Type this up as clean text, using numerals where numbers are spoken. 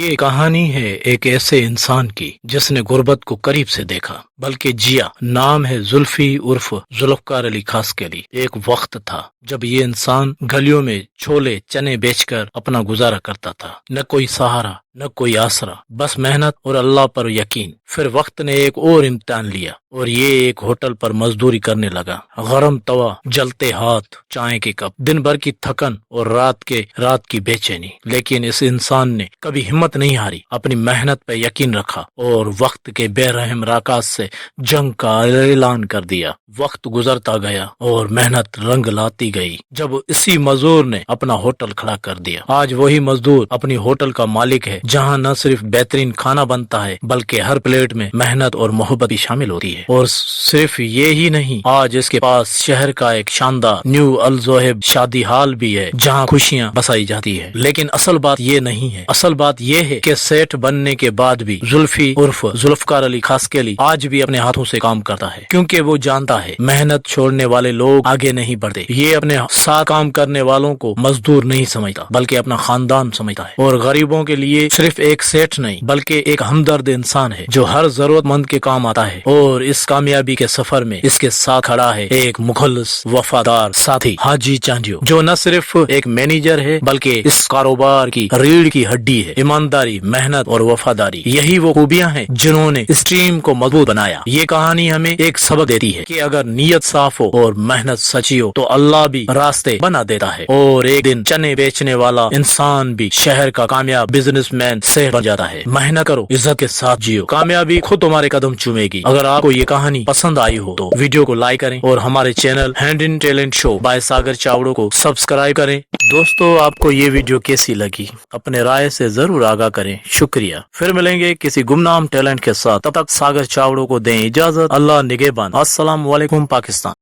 یہ کہانی ہے ایک ایسے انسان کی جس نے غربت کو قریب سے دیکھا بلکہ جیا۔ نام ہے زلفی عرف ذوالفقار علی خاسقلی۔ ایک وقت تھا جب یہ انسان گلیوں میں چھولے چنے بیچ کر اپنا گزارا کرتا تھا۔ نہ کوئی سہارا نہ کوئی آسرا، بس محنت اور اللہ پر یقین۔ پھر وقت نے ایک اور امتحان لیا اور یہ ایک ہوٹل پر مزدوری کرنے لگا۔ گرم توا، جلتے ہاتھ، چائے کے کپ، دن بھر کی تھکن اور رات کی بے چینی۔ لیکن اس انسان نے کبھی ہمت نہیں ہاری، اپنی محنت پہ یقین رکھا اور وقت کے بے رحم راکاز سے جنگ کا اعلان کر دیا۔ وقت گزرتا گیا اور محنت رنگ لاتی گئی جب اسی مزدور نے اپنا ہوٹل کھڑا کر دیا۔ آج وہی مزدور اپنی ہوٹل کا مالک ہے، جہاں نہ صرف بہترین کھانا بنتا ہے بلکہ ہر پلیٹ میں محنت اور محبت بھی شامل ہوتی ہے۔ اور صرف یہ ہی نہیں، آج اس کے پاس شہر کا ایک شاندار نیو الزوہب شادی ہال بھی ہے جہاں خوشیاں بسائی جاتی ہے۔ لیکن اصل بات یہ نہیں ہے، اصل بات یہ ہے کہ سیٹ بننے کے بعد بھی زلفی عرف ذوالفقار علی خاسقلی آج بھی اپنے ہاتھوں سے کام کرتا ہے، کیونکہ وہ جانتا ہے محنت چھوڑنے والے لوگ آگے نہیں بڑھتے۔ یہ اپنے ساتھ کام کرنے والوں کو مزدور نہیں سمجھتا بلکہ اپنا خاندان سمجھتا ہے، اور غریبوں کے لیے صرف ایک سیٹ نہیں بلکہ ایک ہمدرد انسان ہے جو ہر ضرورت مند کے کام آتا ہے۔ اور اس کامیابی کے سفر میں اس کے ساتھ کھڑا ہے ایک مخلص وفادار ساتھی، حاجی چانجیو، جو نہ صرف ایک مینیجر ہے بلکہ اس کاروبار کی ریڑھ کی ہڈی ہے۔ ایمانداری، محنت اور وفاداری، یہی وہ خوبیاں ہیں جنہوں نے اس ٹیم کو مضبوط بنایا۔ یہ کہانی ہمیں ایک سبق دیتی ہے کہ اگر نیت صاف ہو اور محنت سچی ہو تو اللہ بھی راستے بنا دیتا ہے، اور ایک دن چنے بیچنے والا انسان بھی شہر کا کامیاب بزنس مین سے بن جاتا ہے۔ محنت کرو، عزت کے ساتھ جیو، کامیابی خود تمہارے قدم چومے گی۔ اگر آپ کو یہ کہانی پسند آئی ہو تو ویڈیو کو لائک کریں اور ہمارے channel hand in talent show by Sagar چاوڑوں کو سبسکرائب کریں۔ دوستو، آپ کو یہ ویڈیو کیسی لگی اپنے رائے سے ضرور آگاہ کریں۔ شکریہ۔ پھر ملیں گے کسی گمنام ٹیلنٹ کے ساتھ، تب تک ساگر چاوڑوں کو دیں اجازت۔ اللہ نگہبان۔ السلام علیکم پاکستان۔